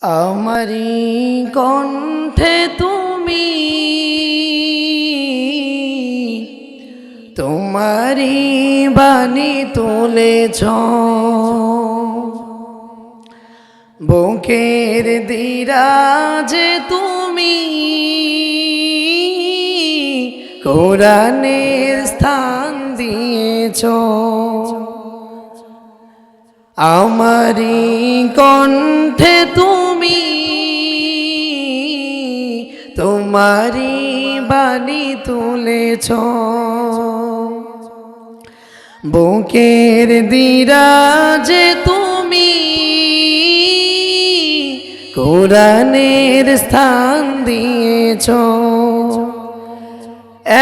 আমারি কণ্ঠে তুমি তোমারি বাণী তুলেছ, বুকের দিরাজে তুমি কোরআনের স্থান দিয়েছ। আমারি কণ্ঠে তুমি তোমারি বাণী তুলেছ, বুকের দিরাজে তুমি কোরআনের স্থান দিয়েছ।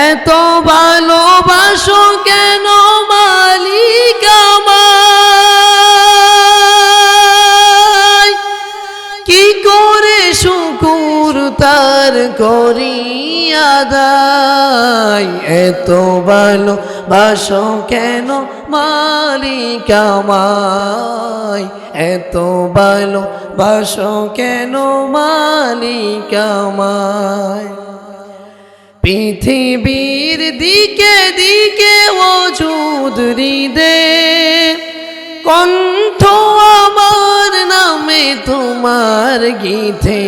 এত ভালোবাসো কেন মালিক আমায়, কি করে শুকুর তার করি আদায়। এত ভালোবাসো কেন মালিক আমায়, এত ভালোবাসো কেন মালিক আমায়। পৃথিবীর দিকে দিকে ওজুদ হৃদে, কণ্ঠ আমার নামে তোমার গীতে।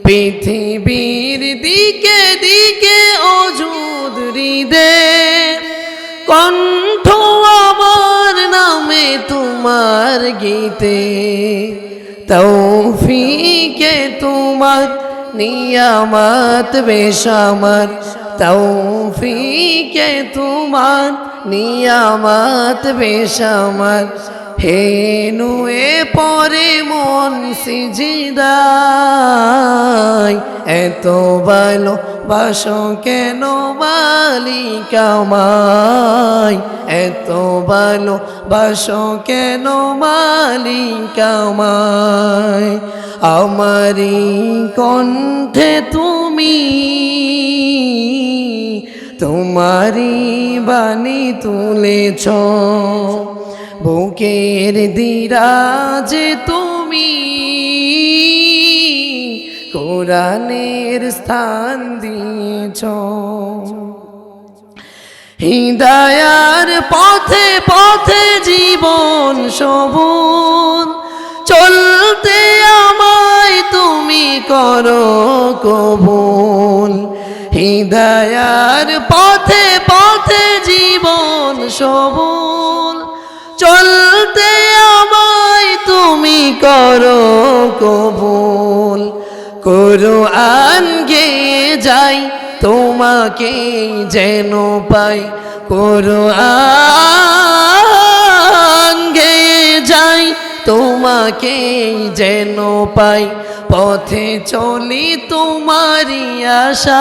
পৃথিবীর দিকে দিকে ওজুদ হৃদে, কণ্ঠ আমার নামে তোমার গীতে। তৌফিকে তোমার নিয়ামত বেশামার, তৌফিকে তোমার নিয়ামত বেশামার। হে নুয়ে পরে মন সিজদায়, এত ভালোবাসো কেন মালিক আমায়, এত ভালোবাসো কেন মালিক আমায়। আমারি কণ্ঠে তুমি তোমারি বাণী তুলেছ, বুকের দিরাজে তুমি কোরআনের স্থান দিয়েছ। হিদায়ার পথে পথে জীবন সবুজ, চলতে আমায় তুমি করো কবুল। হিদায়ার পথে পথে জীবন সবুজ, চলতে আমায় তুমি করো কবুল। কুরআন গেয়ে যাই তোমাকে যেন পাই, কুরআন গেয়ে যাই তোমাকে যেন পাই। পথে চলি তোমারি আশায়,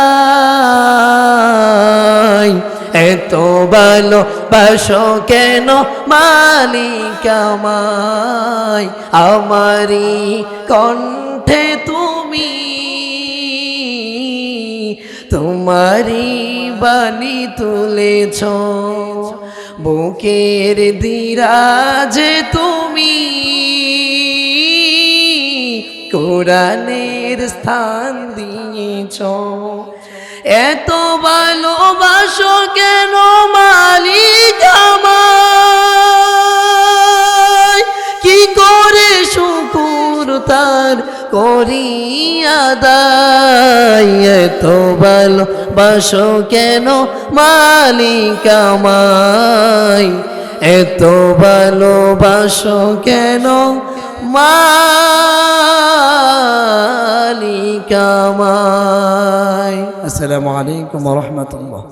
এত ভালোবাসো কেন মালিক আমায়। আমারি কণ্ঠে তুমি তোমারি বাণী তুলেছ, বুকের দিরাজে তুমি কোরআনের স্থান দিয়েছ। এত ভালোবাসো কেন মালিক আমায়, কি করে শুকুর তার করি আদায়। এত ভালোবাসো কেন মালিক আমায়, এত ভালোবাসো কেন মালিক আমায়। আসসালামু আলাইকুম ওয়া রাহমাতুল্লাহ।